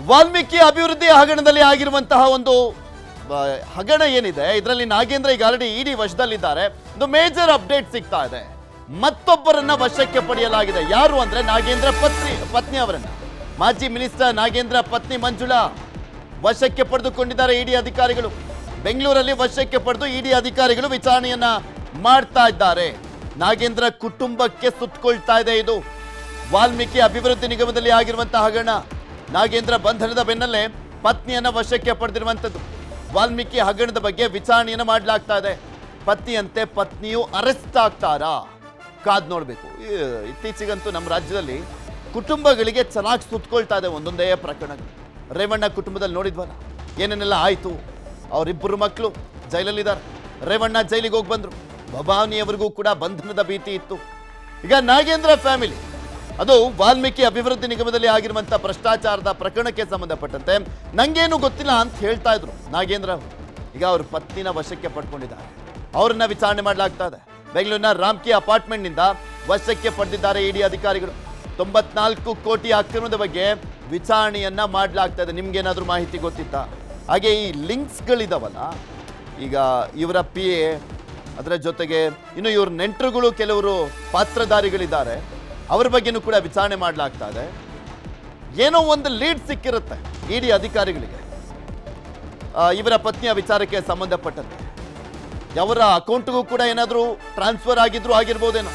ವಾಲ್ಮೀಕಿ ಅಭಿವೃದ್ಧಿ ಹಗರಣದಲ್ಲಿ ಆಗಿರುವಂತಹ ಒಂದು ಹಗರಣ ಏನಿದೆ ಇದರಲ್ಲಿ ನಾಗೇಂದ್ರ ಈಗ ಆಲ್ರೆಡಿ ಇಡಿ ವಶದಲ್ಲಿದ್ದಾರೆ. ಒಂದು ಮೇಜರ್ ಅಪ್ಡೇಟ್ ಸಿಗ್ತಾ ಇದೆ. ಮತ್ತೊಬ್ಬರನ್ನ ವಶಕ್ಕೆ ಪಡೆಯಲಾಗಿದೆ. ಯಾರು ಅಂದ್ರೆ ನಾಗೇಂದ್ರ ಪತ್ನಿ ಅವರನ್ನ ಮಾಜಿ ಮಿನಿಸ್ಟರ್ ನಾಗೇಂದ್ರ ಪತ್ನಿ ಮಂಜುಳಾ ವಶಕ್ಕೆ ಪಡೆದುಕೊಂಡಿದ್ದಾರೆ ಇಡಿ ಅಧಿಕಾರಿಗಳು. ಬೆಂಗಳೂರಲ್ಲಿ ವಶಕ್ಕೆ ಪಡೆದು ಇಡಿ ಅಧಿಕಾರಿಗಳು ವಿಚಾರಣೆಯನ್ನ ಮಾಡ್ತಾ ಇದ್ದಾರೆ. ನಾಗೇಂದ್ರ ಕುಟುಂಬಕ್ಕೆ ಸುತ್ತಕೊಳ್ತಾ ಇದೆ ಇದು. ವಾಲ್ಮೀಕಿ ಅಭಿವೃದ್ಧಿ ನಿಗಮದಲ್ಲಿ ಆಗಿರುವಂತಹ ಹಗರಣ. ನಾಗೇಂದ್ರ ಬಂಧನದ ಬೆನ್ನಲ್ಲೇ ಪತ್ನಿಯನ್ನ ವಶಕ್ಕೆ ಪಡೆದಿರುವಂತದ್ದು. ವಾಲ್ಮೀಕಿ ಹಗರಣದ ಬಗ್ಗೆ ವಿಚಾರಣೆಯನ್ನು ಮಾಡಲಾಗ್ತಾ ಇದೆ. ಪತಿಯಂತೆ ಪತ್ನಿಯು ಅರೆಸ್ಟ್ ಆಗ್ತಾರಾ? ಕಾದ್ ನೋಡ್ಬೇಕು. ಇತ್ತೀಚೆಗಂತೂ ನಮ್ಮ ರಾಜ್ಯದಲ್ಲಿ ಕುಟುಂಬಗಳಿಗೆ ಚೆನ್ನಾಗಿ ಸುತ್ತಕೊಳ್ತಾ ಇದೆ ಒಂದೊಂದೇ ಪ್ರಕರಣಗಳು. ರೇವಣ್ಣ ಕುಟುಂಬದಲ್ಲಿ ನೋಡಿದ್ವಲ್ಲ ಏನೇನೆಲ್ಲ ಆಯ್ತು. ಅವರಿಬ್ಬರು ಮಕ್ಕಳು ಜೈಲಲ್ಲಿದ್ದಾರೆ. ರೇವಣ್ಣ ಜೈಲಿಗೆ ಹೋಗಿ ಬಂದ್ರು. ಭವಾನಿಯವರಿಗೂ ಕೂಡ ಬಂಧನದ ಭೀತಿ ಇತ್ತು. ಈಗ ನಾಗೇಂದ್ರ ಫ್ಯಾಮಿಲಿ ಅದು ವಾಲ್ಮೀಕಿ ಅಭಿವೃದ್ಧಿ ನಿಗಮದಲ್ಲಿ ಆಗಿರುವಂತಹ ಭ್ರಷ್ಟಾಚಾರದ ಪ್ರಕರಣಕ್ಕೆ ಸಂಬಂಧಪಟ್ಟಂತೆ ನಂಗೇನು ಗೊತ್ತಿಲ್ಲ ಅಂತ ಹೇಳ್ತಾ ಇದ್ರು ನಾಗೇಂದ್ರ. ಈಗ ಅವ್ರ ಪತ್ನಿನ ವಶಕ್ಕೆ ಪಡ್ಕೊಂಡಿದ್ದಾರೆ. ಅವ್ರನ್ನ ವಿಚಾರಣೆ ಮಾಡಲಾಗ್ತಾ ಇದೆ. ಬೆಂಗಳೂರಿನ ರಾಮ್ಕಿ ಅಪಾರ್ಟ್ಮೆಂಟ್ ನಿಂದ ವಶಕ್ಕೆ ಪಡೆದಿದ್ದಾರೆ ಇಡಿ ಅಧಿಕಾರಿಗಳು. 94 ಕೋಟಿ ಅಕ್ರಮದ ಬಗ್ಗೆ ವಿಚಾರಣೆಯನ್ನ ಮಾಡಲಾಗ್ತಾ ಇದೆ. ನಿಮ್ಗೇನಾದ್ರೂ ಮಾಹಿತಿ ಗೊತ್ತಿತ್ತಾ? ಹಾಗೆ ಈ ಲಿಂಕ್ಸ್ಗಳಿದಾವಲ್ಲ, ಈಗ ಇವರ PA ಅದರ ಜೊತೆಗೆ ಇನ್ನು ಇವ್ರ ನೆಂಟರುಗಳು ಕೆಲವರು ಪಾತ್ರಧಾರಿಗಳಿದ್ದಾರೆ. ಅವ್ರ ಬಗ್ಗೆನೂ ಕೂಡ ವಿಚಾರಣೆ ಮಾಡಲಾಗ್ತಾ ಇದೆ. ಏನೋ ಒಂದು ಲೀಡ್ ಸಿಕ್ಕಿರುತ್ತೆ ಇಡಿ ಅಧಿಕಾರಿಗಳಿಗೆ ಇವರ ಪತ್ನಿಯ ವಿಚಾರಕ್ಕೆ ಸಂಬಂಧಪಟ್ಟಂತೆ. ಅವರ ಅಕೌಂಟ್ಗೂ ಕೂಡ ಏನಾದರೂ ಟ್ರಾನ್ಸ್ಫರ್ ಆಗಿರ್ಬೋದೇನೋ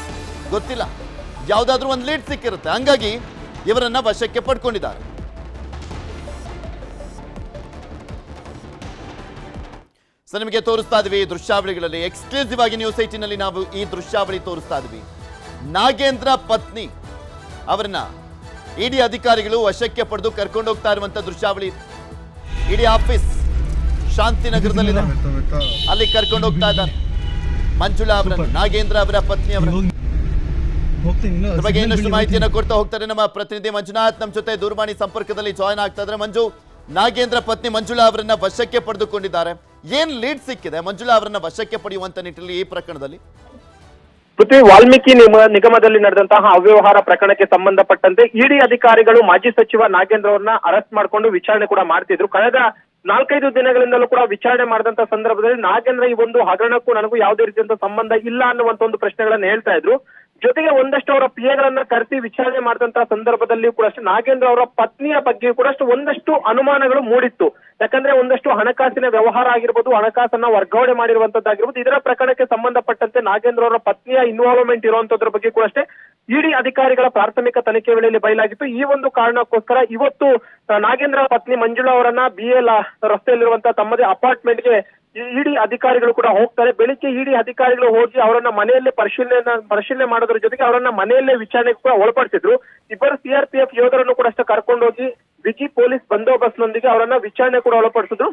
ಗೊತ್ತಿಲ್ಲ. ಯಾವುದಾದ್ರೂ ಒಂದು ಲೀಡ್ ಸಿಕ್ಕಿರುತ್ತೆ. ಹಂಗಾಗಿ ಇವರನ್ನ ವಶಕ್ಕೆ ಪಡ್ಕೊಂಡಿದ್ದಾರೆ. ಸರ್, ನಿಮಗೆ ತೋರಿಸ್ತಾ ಇದ್ವಿ ದೃಶ್ಯಾವಳಿಗಳಲ್ಲಿ. ಎಕ್ಸ್ಕ್ಲೂಸಿವ್ ಆಗಿ ನ್ಯೂಸ್ 18ನಲ್ಲಿ ನಾವು ಈ ದೃಶ್ಯಾವಳಿ ತೋರಿಸ್ತಾ ಇದ್ವಿ. ನಾಗೇಂದ್ರ ಪತ್ನಿ ಅವರನ್ನ ಇಡಿ ಅಧಿಕಾರಿಗಳು ವಶಕ್ಕೆ ಪಡೆದು ಕರ್ಕೊಂಡು ಹೋಗ್ತಾ ಇರುವಂತ ದೃಶ್ಯಾವಳಿ. ಇಡಿ ಆಫೀಸ್ ಶಾಂತಿನಗರದಲ್ಲಿದೆ. ಅಲ್ಲಿ ಕರ್ಕೊಂಡು ಹೋಗ್ತಾ ಇದ್ದಾರೆ ಮಂಜುಳಾ ಅವರನ್ನು, ನಾಗೇಂದ್ರ ಅವರ ಪತ್ನಿ ಅವರನ್ನು. ಬಗ್ಗೆ ಇನ್ನಷ್ಟು ಮಾಹಿತಿಯನ್ನು ಕೊಡ್ತಾ ಹೋಗ್ತಾರೆ ನಮ್ಮ ಪ್ರತಿನಿಧಿ ಮಂಜುನಾಥ್. ನಮ್ಮ ಜೊತೆ ದೂರವಾಣಿ ಸಂಪರ್ಕದಲ್ಲಿ ಜಾಯ್ನ್ ಆಗ್ತಾ ಇದ್ದಾರೆ. ಮಂಜು, ನಾಗೇಂದ್ರ ಪತ್ನಿ ಮಂಜುಳಾ ಅವರನ್ನ ವಶಕ್ಕೆ ಪಡೆದುಕೊಂಡಿದ್ದಾರೆ. ಏನ್ ಲೀಡ್ ಸಿಕ್ಕಿದೆ ಮಂಜುಳಾ ಅವರನ್ನ ವಶಕ್ಕೆ ಪಡೆಯುವಂತ ನಿಟ್ಟಿನಲ್ಲಿ ಈ ಪ್ರಕರಣದಲ್ಲಿ? ಪೃಥ್ವಿ, ವಾಲ್ಮೀಕಿ ನಿಗಮದಲ್ಲಿ ನಡೆದಂತಹ ಅವ್ಯವಹಾರ ಪ್ರಕರಣಕ್ಕೆ ಸಂಬಂಧಪಟ್ಟಂತೆ ಇಡಿ ಅಧಿಕಾರಿಗಳು ಮಾಜಿ ಸಚಿವ ನಾಗೇಂದ್ರ ಅವರನ್ನ ಅರೆಸ್ಟ್ ಮಾಡಿಕೊಂಡು ವಿಚಾರಣೆ ಕೂಡ ಮಾಡ್ತಿದ್ರು. ಕಳೆದ 4-5 ದಿನಗಳಿಂದಲೂ ಕೂಡ ವಿಚಾರಣೆ ಮಾಡಿದಂತ ಸಂದರ್ಭದಲ್ಲಿ ನಾಗೇಂದ್ರ ಈ ಒಂದು ಹಗರಣಕ್ಕೂ ನನಗೂ ಯಾವುದೇ ರೀತಿಯಂತ ಸಂಬಂಧ ಇಲ್ಲ ಅನ್ನುವಂತ ಒಂದು ಪ್ರಶ್ನೆಗಳನ್ನ ಹೇಳ್ತಾ ಇದ್ರು. ಜೊತೆಗೆ ಒಂದಷ್ಟು ಅವರ PAಗಳನ್ನ ಕರೆಸಿ ವಿಚಾರಣೆ ಮಾಡಿದಂತಹ ಸಂದರ್ಭದಲ್ಲಿಯೂ ಕೂಡ ಅಷ್ಟೇ ನಾಗೇಂದ್ರ ಅವರ ಪತ್ನಿಯ ಬಗ್ಗೆ ಕೂಡ ಒಂದಷ್ಟು ಅನುಮಾನಗಳು ಮೂಡಿತ್ತು. ಯಾಕಂದ್ರೆ ಒಂದಷ್ಟು ಹಣಕಾಸಿನ ವ್ಯವಹಾರ ಆಗಿರ್ಬೋದು, ಹಣಕಾಸನ್ನ ವರ್ಗಾವಣೆ ಮಾಡಿರುವಂತದ್ದಾಗಿರ್ಬೋದು, ಇದರ ಪ್ರಕರಣಕ್ಕೆ ಸಂಬಂಧಪಟ್ಟಂತೆ ನಾಗೇಂದ್ರ ಅವರ ಪತ್ನಿಯ ಇನ್ವಾಲ್ವ್ಮೆಂಟ್ ಇರುವಂತದ್ರ ಬಗ್ಗೆ ಕೂಡ ಅಷ್ಟೇ ಇಡಿ ಅಧಿಕಾರಿಗಳ ಪ್ರಾಥಮಿಕ ತನಿಖೆ ವೇಳೆಯಲ್ಲಿ ಬಯಲಾಗಿತ್ತು. ಈ ಒಂದು ಕಾರಣಕ್ಕೋಸ್ಕರ ಇವತ್ತು ನಾಗೇಂದ್ರ ಪತ್ನಿ ಮಂಜುಳಾ ಅವರನ್ನ BL ರಸ್ತೆಯಲ್ಲಿರುವಂತಹ ತಮ್ಮದೇ ಅಪಾರ್ಟ್ಮೆಂಟ್ಗೆ ಇಡಿ ಅಧಿಕಾರಿಗಳು ಕೂಡ ಹೋಗ್ತಾರೆ. ಬೆಳಿಗ್ಗೆ ಇಡಿ ಅಧಿಕಾರಿಗಳು ಹೋಗಿ ಅವರನ್ನ ಮನೆಯಲ್ಲೇ ಪರಿಶೀಲನೆ ಮಾಡೋದ್ರ ಜೊತೆಗೆ ಅವರನ್ನ ಮನೆಯಲ್ಲೇ ವಿಚಾರಣೆಗೆ ಕೂಡ ಒಳಪಡಿಸಿದ್ರು. ಇಬ್ಬರು CRPF ಯೋಧರನ್ನು ಕೂಡ ಅಷ್ಟೇ ಕರ್ಕೊಂಡೋಗಿ ಬಿಗಿ ಪೊಲೀಸ್ ಬಂದೋಬಸ್ತ್ನೊಂದಿಗೆ ಅವರನ್ನ ವಿಚಾರಣೆ ಕೂಡ ಒಳಪಡಿಸಿದ್ರು.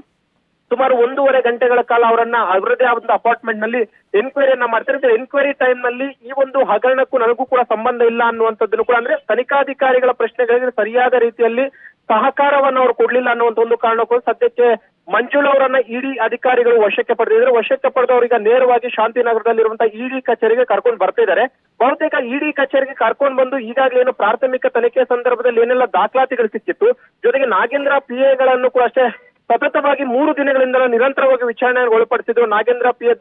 ಸುಮಾರು 1.5 ಗಂಟೆಗಳ ಕಾಲ ಅವರನ್ನ ಅವರದೇ ಆದ ಅಪಾರ್ಟ್ಮೆಂಟ್ ನಲ್ಲಿ ಎನ್ಕ್ವೈರಿಯನ್ನ ಮಾಡ್ತಾರೆ. ಎನ್ಕ್ವೈರಿ ಟೈಮ್ ನಲ್ಲಿ ಈ ಒಂದು ಹಗರಣಕ್ಕೂ ನನಗೂ ಕೂಡ ಸಂಬಂಧ ಇಲ್ಲ ಅನ್ನುವಂಥದ್ದನ್ನು ಕೂಡ, ಅಂದ್ರೆ ತನಿಖಾಧಿಕಾರಿಗಳ ಪ್ರಶ್ನೆಗಳಿಗೆ ಸರಿಯಾದ ರೀತಿಯಲ್ಲಿ ಸಹಕಾರವನ್ನು ಅವರು ಕೊಡ್ಲಿಲ್ಲ ಅನ್ನುವಂತ ಒಂದು ಕಾರಣಕ್ಕೋಸ್ಕರ ಸದ್ಯಕ್ಕೆ ಮಂಜುಳಾ ಅವರನ್ನ ಇಡಿ ಅಧಿಕಾರಿಗಳು ವಶಕ್ಕೆ ಪಡೆದಿದ್ದಾರೆ. ವಶಕ್ಕೆ ಪಡೆದವರೀಗ ನೇರವಾಗಿ ಶಾಂತಿನಗರದಲ್ಲಿರುವಂತಹ ಇಡಿ ಕಚೇರಿಗೆ ಕರ್ಕೊಂಡು ಬರ್ತಿದ್ದಾರೆ. ಬಹುತೇಕ ಇಡಿ ಕಚೇರಿಗೆ ಕರ್ಕೊಂಡು ಬಂದು ಈಗಾಗಲೇ ಏನು ಪ್ರಾಥಮಿಕ ತನಿಖೆ ಸಂದರ್ಭದಲ್ಲಿ ಏನೆಲ್ಲ ದಾಖಲಾತಿಗಳು ಸಿಕ್ಕಿತ್ತು, ಜೊತೆಗೆ ನಾಗೇಂದ್ರ PAಗಳನ್ನು ಕೂಡ ಅಷ್ಟೇ ಸತತವಾಗಿ 3 ದಿನಗಳಿಂದ ನಿರಂತರವಾಗಿ ವಿಚಾರಣೆಗೆ ಒಳಪಡಿಸಿದ್ರು. ನಾಗೇಂದ್ರ PA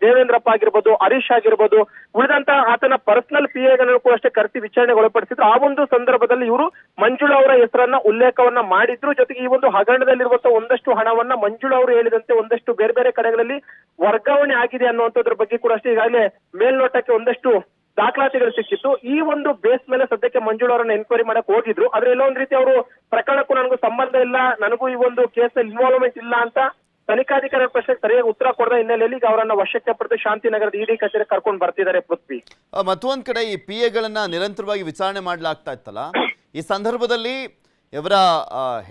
ದೇವೇಂದ್ರಪ್ಪ ಆಗಿರ್ಬೋದು, ಹರೀಶ್ ಆಗಿರ್ಬೋದು, ಉಳಿದಂತ ಆತನ ಪರ್ಸನಲ್ PAಗಳನ್ನು ಕೂಡ ಅಷ್ಟೇ ಕರೆಸಿ ವಿಚಾರಣೆಗೆ ಒಳಪಡಿಸಿದ್ರು. ಆ ಒಂದು ಸಂದರ್ಭದಲ್ಲಿ ಇವರು ಮಂಜುಳಾ ಅವರ ಹೆಸರನ್ನ ಉಲ್ಲೇಖವನ್ನ ಮಾಡಿದ್ರು. ಜೊತೆಗೆ ಈ ಒಂದು ಹಗರಣದಲ್ಲಿರುವಂತಹ ಒಂದಷ್ಟು ಹಣವನ್ನ ಮಂಜುಳಾ ಅವರು ಹೇಳಿದಂತೆ ಒಂದಷ್ಟು ಬೇರೆ ಬೇರೆ ಕಡೆಗಳಲ್ಲಿ ವರ್ಗಾವಣೆ ಆಗಿದೆ ಅನ್ನುವಂಥದ್ರ ಬಗ್ಗೆ ಕೂಡ ಅಷ್ಟೇ ಈಗಾಗಲೇ ಮೇಲ್ನೋಟಕ್ಕೆ ಒಂದಷ್ಟು ದಾಖಲಾತಿಗಳು ಸಿಕ್ಕಿತ್ತು. ಈ ಒಂದು ಬೇಸ್ ಮೇಲೆ ಸದ್ಯಕ್ಕೆ ಮಂಜುಳಾ ಅವರನ್ನ ಎನ್ಕ್ವೈರಿ ಮಾಡಕ್ ಹೋಗಿದ್ರು. ಆದ್ರೆ ಎಲ್ಲೋ ಒಂದ್ ರೀತಿ ಅವರು ಪ್ರಕರಣಕ್ಕೂ ನನಗೂ ಸಂಬಂಧ ಇಲ್ಲ, ನನಗೂ ಈ ಒಂದು ಕೇಸ್ ಇನ್ವಾಲ್ವ್ಮೆಂಟ್ ಇಲ್ಲ ಅಂತ ತನಿಖಾಧಿಕಾರಿ ಪ್ರಶ್ನೆಗೆ ಸರಿಯಾಗಿ ಉತ್ತರ ಕೊಡದ ಹಿನ್ನೆಲೆಯಲ್ಲಿ ಈಗ ಅವರನ್ನ ವಶಕ್ಕೆ ಪಡೆದು ಶಾಂತಿನಗರದ ಇಡಿ ಕಚೇರಿ ಕರ್ಕೊಂಡು ಬರ್ತಿದ್ದಾರೆ. ಪೃಥ್ವಿ, ಮತ್ತೊಂದ್ ಕಡೆ ಈ PAಗಳನ್ನ ನಿರಂತರವಾಗಿ ವಿಚಾರಣೆ ಮಾಡ್ಲಾಗ್ತಾ ಇತ್ತಲ್ಲ, ಈ ಸಂದರ್ಭದಲ್ಲಿ ಇವರ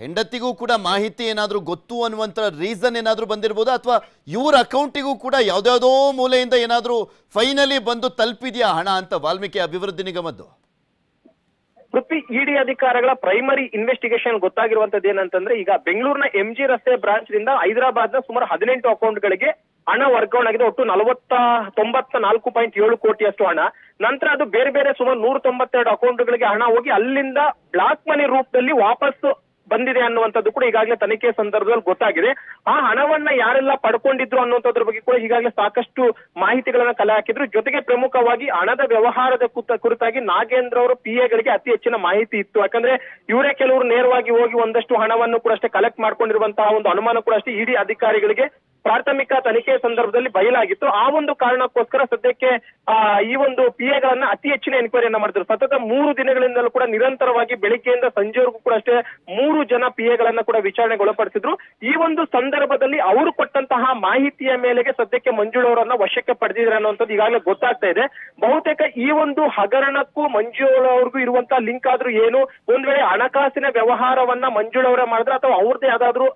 ಹೆಂಡತಿಗೂ ಕೂಡ ಮಾಹಿತಿ ಏನಾದರೂ ಗೊತ್ತು ಅನ್ನುವಂಥ ರೀಸನ್ ಏನಾದರೂ ಬಂದಿರ್ಬೋದಾ, ಅಥವಾ ಇವ್ರ ಅಕೌಂಟಿಗೂ ಕೂಡ ಯಾವುದ್ಯಾವುದೋ ಮೂಲೆಯಿಂದ ಏನಾದರೂ ಫೈನಲಿ ಬಂದು ತಲುಪಿದೆಯಾ ಹಣ ಅಂತ ವಾಲ್ಮೀಕಿ ಅಭಿವೃದ್ಧಿ ನಿಗಮದ್ದು? ಪೃಥ್ವಿ, ಇಡಿ ಅಧಿಕಾರಿಗಳ ಪ್ರೈಮರಿ ಇನ್ವೆಸ್ಟಿಗೇಷನ್ ಗೊತ್ತಾಗಿರುವಂತದ್ದು ಏನಂತಂದ್ರೆ, ಈಗ ಬೆಂಗಳೂರಿನ MG ರಸ್ತೆ ಬ್ರಾಂಚ್ ನಿಂದ ಹೈದರಾಬಾದ್ನ ಸುಮಾರು 18 ಅಕೌಂಟ್ಗಳಿಗೆ ಹಣ ವರ್ಗಾವಣೆ ಆಗಿದೆ. ಒಟ್ಟು 94.7 ಕೋಟಿಯಷ್ಟು ಹಣ. ನಂತರ ಅದು ಬೇರೆ ಬೇರೆ ಸುಮಾರು 192 ಅಕೌಂಟ್ಗಳಿಗೆ ಹಣ ಹೋಗಿ ಅಲ್ಲಿಂದ ಬ್ಲಾಕ್ ಮನಿ ರೂಪದಲ್ಲಿ ವಾಪಸ್ ಬಂದಿದೆ ಅನ್ನುವಂಥದ್ದು ಕೂಡ ಈಗಾಗಲೇ ತನಿಖೆ ಸಂದರ್ಭದಲ್ಲಿ ಗೊತ್ತಾಗಿದೆ. ಆ ಹಣವನ್ನ ಯಾರೆಲ್ಲ ಪಡ್ಕೊಂಡಿದ್ರು ಅನ್ನುವಂಥದ್ರ ಬಗ್ಗೆ ಕೂಡ ಈಗಾಗಲೇ ಸಾಕಷ್ಟು ಮಾಹಿತಿಗಳನ್ನ ಕಲೆ ಹಾಕಿದ್ರು. ಜೊತೆಗೆ ಪ್ರಮುಖವಾಗಿ ಹಣದ ವ್ಯವಹಾರದ ಕುರಿತಾಗಿ ನಾಗೇಂದ್ರ ಅವರು PA ಅತಿ ಹೆಚ್ಚಿನ ಮಾಹಿತಿ ಇತ್ತು. ಯಾಕಂದ್ರೆ ಇವರೇ ಕೆಲವರು ನೇರವಾಗಿ ಹೋಗಿ ಒಂದಷ್ಟು ಹಣವನ್ನು ಕೂಡ ಅಷ್ಟೇ ಕಲೆಕ್ಟ್ ಮಾಡ್ಕೊಂಡಿರುವಂತಹ ಒಂದು ಅನುಮಾನ ಕೂಡ ಅಷ್ಟೇ ಇಡಿ ಅಧಿಕಾರಿಗಳಿಗೆ ಪ್ರಾಥಮಿಕ ತನಿಖೆ ಸಂದರ್ಭದಲ್ಲಿ ಬಯಲಾಗಿತ್ತು. ಆ ಒಂದು ಕಾರಣಕ್ಕೋಸ್ಕರ ಸದ್ಯಕ್ಕೆ ಈ ಒಂದು PA ಅತಿ ಹೆಚ್ಚಿನ ಎನ್ಕ್ವೈರಿಯನ್ನ ಮಾಡಿದ್ರು. ಸತತ 3 ದಿನಗಳಿಂದಲೂ ಕೂಡ ನಿರಂತರವಾಗಿ ಬೆಳಿಗ್ಗೆಯಿಂದ ಸಂಜೆವರೆಗೂ ಕೂಡ ಅಷ್ಟೇ 3 ಜನ PA ಕೂಡ ವಿಚಾರಣೆಗೆ ಒಳಪಡಿಸಿದ್ರು. ಈ ಒಂದು ಸಂದರ್ಭದಲ್ಲಿ ಅವರು ಕೊಟ್ಟಂತಹ ಮಾಹಿತಿಯ ಮೇಲೆಗೆ ಸದ್ಯಕ್ಕೆ ಮಂಜುಳಾ ಅವರನ್ನ ವಶಕ್ಕೆ ಪಡೆದಿದ್ದಾರೆ ಅನ್ನುವಂಥದ್ದು ಈಗಾಗಲೇ ಗೊತ್ತಾಗ್ತಾ ಇದೆ. ಬಹುತೇಕ ಈ ಒಂದು ಹಗರಣಕ್ಕೂ ಮಂಜುಳಾ ಅವ್ರಿಗೂ ಇರುವಂತಹ ಲಿಂಕ್ ಆದ್ರೂ ಏನು, ಒಂದ್ ವೇಳೆ ಹಣಕಾಸಿನ ವ್ಯವಹಾರವನ್ನ ಮಂಜುಳಾ ಅವರೇ ಮಾಡಿದ್ರೆ ಅಥವಾ ಅವ್ರದ್ದೇ ಯಾವ್ದಾದ್ರು